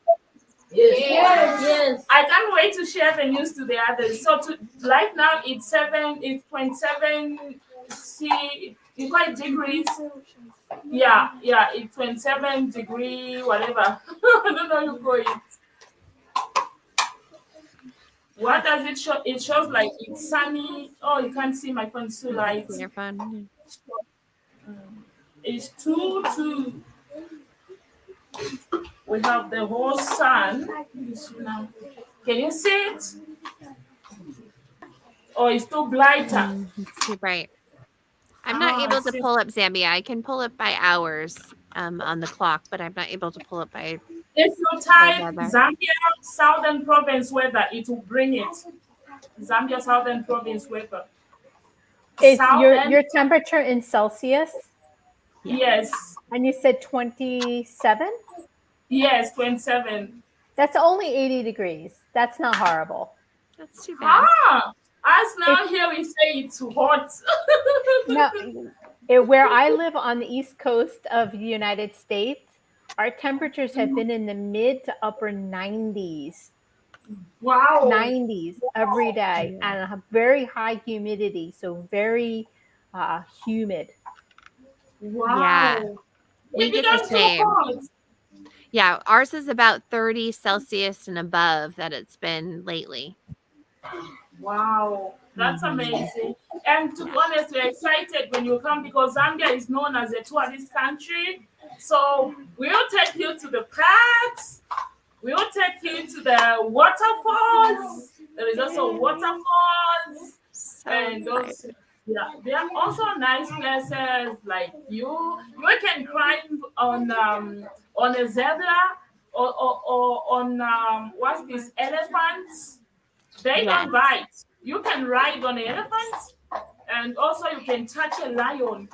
Yes. I can't wait to share the news to the others. So right now it's 0.7 C degrees. Yeah, it's 27 degree, whatever. I don't know how you call it. What does it show? It shows like it's sunny. Oh, you can't see my phone, it's too light. Your phone. It's 2. We have the whole sun. Can you see it? Oh, it's too brighter. It's too bright. I'm not able to pull up Zambia. I can pull up by hours on the clock, but I'm not able to pull up by. If you type Zambia Southern Province weather, it will bring it. Zambia Southern Province weather. Is your temperature in Celsius? Yes. And you said 27? Yes, 27. That's only 80 degrees. That's not horrible. That's too bad. Us now here we say it's hot. No, where I live on the East Coast of the United States, our temperatures have been in the mid to upper 90s. Wow. 90s every day, and a very high humidity, so very humid. Wow. Yeah. We get the same. Yeah, ours is about 30 Celsius and above that it's been lately. Wow, that's amazing. And to be honest, we're excited when you come because Zambia is known as a tourist country. So we'll take you to the parks, we'll take you to the waterfalls. There is also waterfalls. So And those, excited. yeah, there are also nice places like you can climb on a zebra or on what's this elephants. They Yes. don't bite. You can ride on elephants, and also you can touch a lion.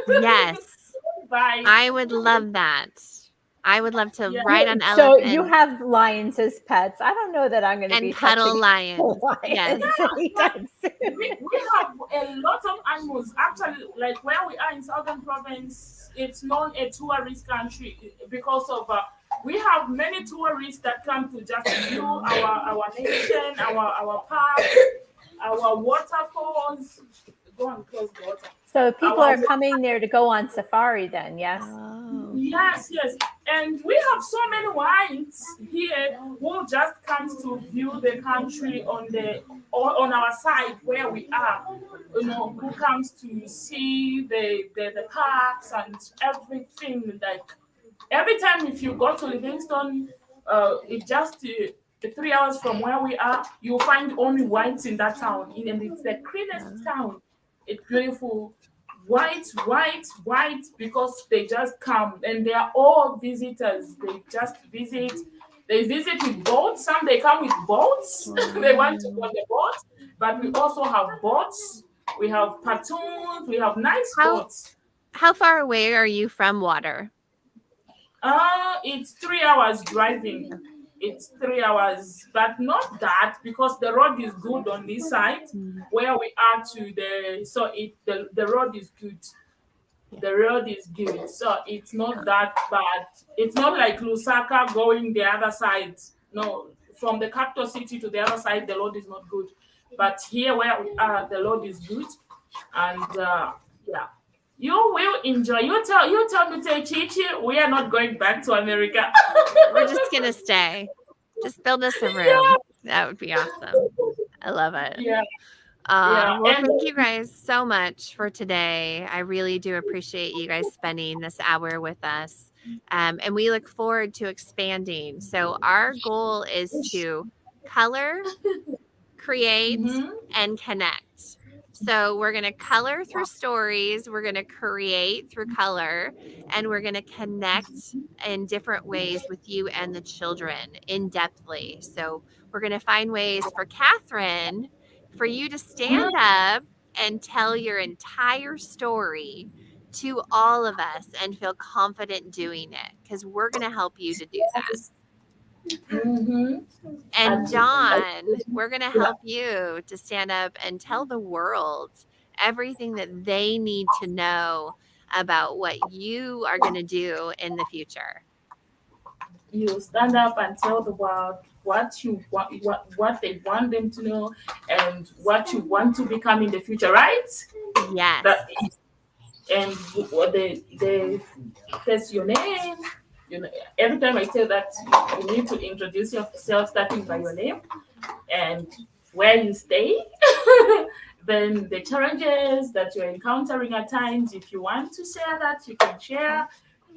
Yes. Bite. I would love that. I would love to Yeah. ride on So you elephant have lions as pets. I don't know that I'm going to and be cuddle touching lions. lions Yes. anytime soon. We have a lot of animals. Actually, like where we are in Southern Province, it's known a tourist country because of we have many tourists that come to just view our nation, our parks, our waterfalls. Go and close the water. So people Our are coming there to go on safari then, yes? Oh. Yes, yes. And we have so many whites here who just comes to view the country on our side where we are. You know, who comes to see the parks and everything. Like every time if you go to Livingston, it just 3 hours from where we are, you'll find only whites in that town. And it's the cleanest town. It's beautiful white, white, white, because they just come and they are all visitors. They just visit. They visit with boats. Some they come with boats. They want to go on the boat. But we also have boats. We have pontoons. We have nice How boats. how far away are you from water? It's 3 hours driving. It's 3 hours, but not that because the road is good on this side where we are to the road is good. The road is good, so it's not that bad. It's not like Lusaka going the other side. No, from the capital city to the other side, the road is not good. But here where we are, the road is good, and yeah, you will enjoy. You tell me, say, Chichi, we are not going back to America. We're just gonna stay. Just build us a room. That would be awesome. I love it. Yeah, yeah, Well, and thank you guys so much for today. I really do appreciate you guys spending this hour with us. And we look forward to expanding. So, our goal is to color, create, mhm. and connect. So, we're going to color through stories, we're going to create through color, and we're going to connect in different ways with you and the children in depthly. So, we're going to find ways for Catherine for you to stand up and tell your entire story to all of us and feel confident doing it because we're going to help you to do that. Mhm. And John, we're going to Yeah. help you to stand up and tell the world everything that they need to know about what you are going to do in the future. You stand up and tell the world what you want, what they want them to know, and what you want to become in the future, right? Yes. That and what they test your name. You know, every time I say that, you need to introduce yourself starting by your name and where you stay. Then the challenges that you're encountering at times. If you want to share that, you can share.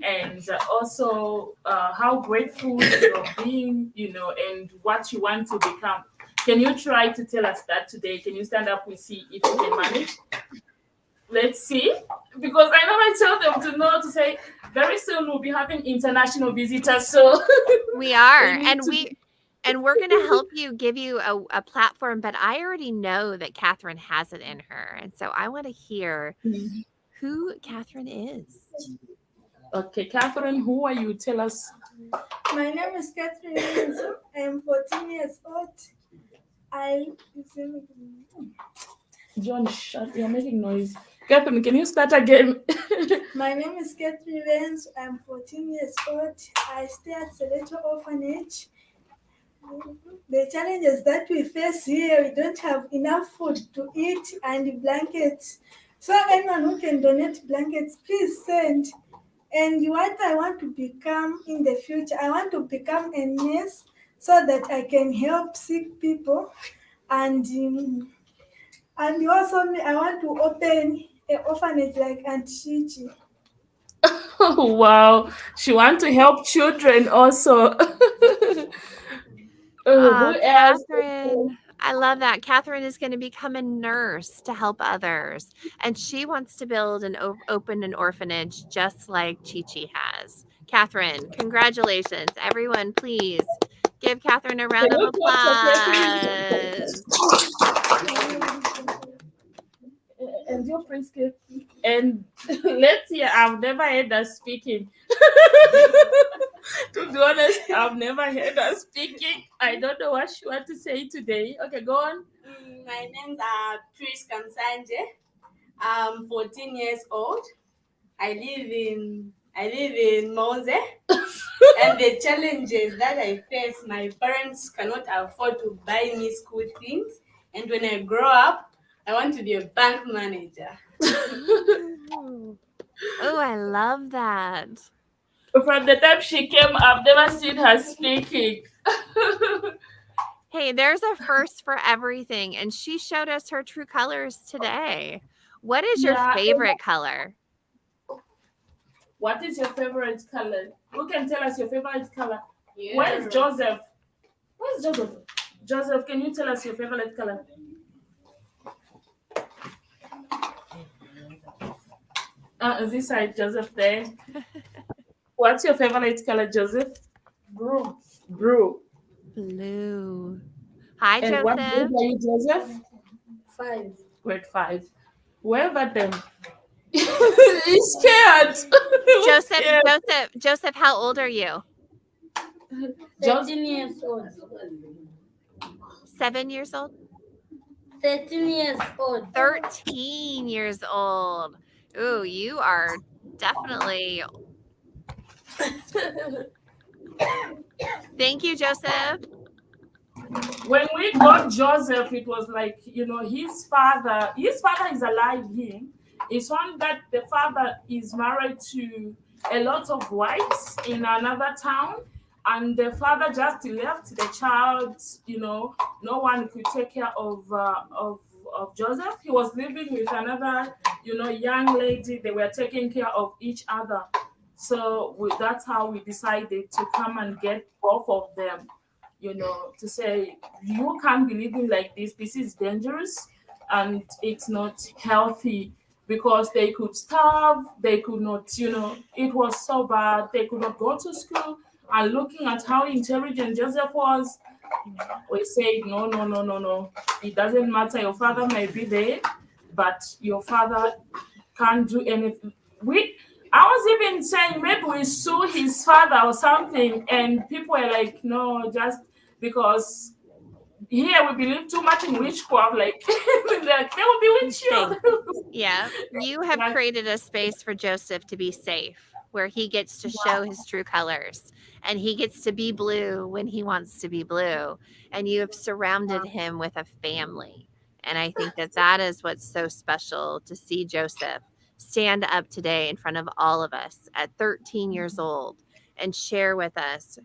And also how grateful you're being, you know, and what you want to become. Can you try to tell us that today? Can you stand up? We see if you can manage. Let's see, because I never tell them to know to say very soon we'll be having international visitors. So We are. they need to And we're going to help you, give you a platform, but I already know that Catherine has it in her. And so I want to hear who Catherine is. Okay, Catherine, who are you? Tell us. My name is Catherine. I am 14 years old. John, shut, you're making noise. Catherine, can you start again? My name is Catherine Lenz. I am 14 years old. I stay at Celecho Orphanage. The challenges that we face here, we don't have enough food to eat and blankets. So anyone who can donate blankets, please send. And what I want to become in the future, I want to become a nurse so that I can help sick people. And also I want to open an orphanage like Aunt Chichi. Oh, wow. She wants to help children also. Who else? Catherine. I love that. Catherine is going to become a nurse to help others. And she wants to build and open an orphanage just like Chi Chi has. Catherine, congratulations. Everyone, please give Catherine a round Can of you clap for applause. And your prince kid. And let's see, I've never heard her speaking. To be honest, I've never heard her speaking. I don't know what she wants to say today. Okay, go on. My name's Trish Kamsanje. I'm 14 years old. I live in Mose. And the challenges that I face, my parents cannot afford to buy me school things. And when I grow up, I want to be a bank manager. Oh, I love that. From the time she came, I've never seen her speaking. Hey, there's a first for everything. And she showed us her true colors today. What is your favorite color? What is your favorite color? Who can tell us your favorite color? Yeah. Where's Joseph? Where's Joseph? Joseph, can you tell us your favorite color? This side, Joseph there. What's your favorite color, Joseph? Blue. Blue. Hi, And what Joseph. grade are you, Joseph? 5. Grade 5. Where about them? He's scared. Joseph, how old are you? 13 years old. 7 years old? 13 years old. 13 years old. Ooh, you are definitely. Thank you, Joseph. When we got Joseph, it was like, his father is alive here. It's one that the father is married to a lot of wives in another town, and the father just left the child. No one could take care of Joseph. He was living with another, young lady. They were taking care of each other. So that's how we decided to come and get both of them. To say you can't be living like this. This is dangerous, and it's not healthy, because they could starve. They could not, it was so bad. They could not go to school. And looking at how intelligent Joseph was, we said, no. It doesn't matter. Your father may be there, but your father can't do anything. I was even saying maybe we sue his father or something, and people were like, no, just because here we believe too much in witchcraft, like, like they will be with you. Yeah, you have created a space for Joseph to be safe, where he gets to show his true colors, and he gets to be blue when he wants to be blue, and you have surrounded him with a family. And I think that is what's so special, to see Joseph stand up today in front of all of us at 13 years old and share with us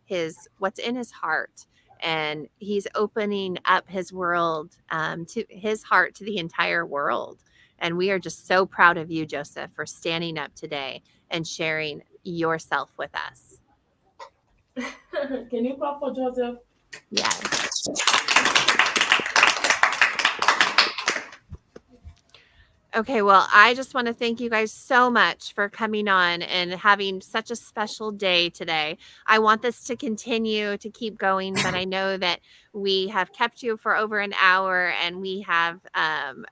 what's in his heart. And he's opening up his world, to his heart, to the entire world. And we are just so proud of you, Joseph, for standing up today and sharing yourself with us. Can you clap for Joseph? Yes. Okay, well, I just want to thank you guys so much for coming on and having such a special day today. I want this to continue to keep going, but I know that we have kept you for over an hour, and we have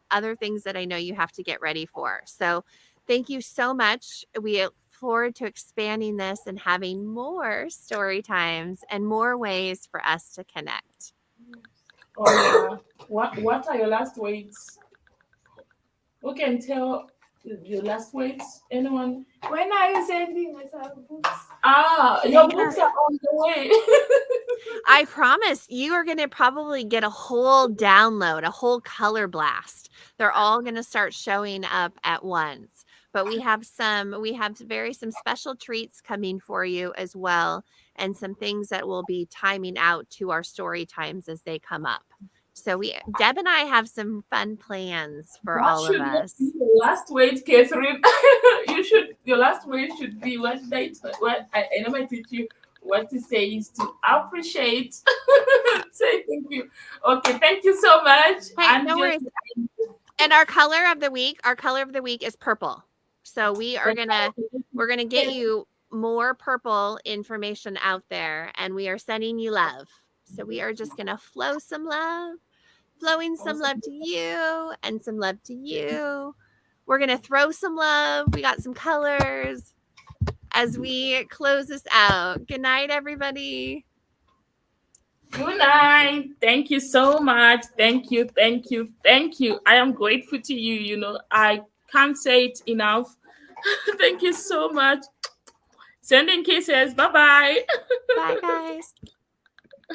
other things that I know you have to get ready for. So thank you so much. We look forward to expanding this and having more story times and more ways for us to connect. Oh, yeah. What are your last words? Who can tell your last words? Anyone? When are you sending us our books? Your books are on the way. I promise you are going to probably get a whole download, a whole color blast. They're all going to start showing up at once. But we have some special treats coming for you as well, and some things that will be timing out to our story times as they come up. So Deb and I have some fun plans for What all of should us. be your last word, Catherine? Your last word should be what I never teach you what to say is to appreciate. Say thank you. Okay, thank you so much. Hey, no worries. And our color of the week is purple. So we're gonna get you more purple information out there, and we are sending you love. So we are just gonna flowing some love to you and some love to you. We're gonna throw some love. We got some colors as we close this out. Good night, everybody. Good night. Thank you so much. Thank you. I am grateful to you. I can't say it enough. Thank you so much. Sending kisses. Bye-bye. Bye, guys.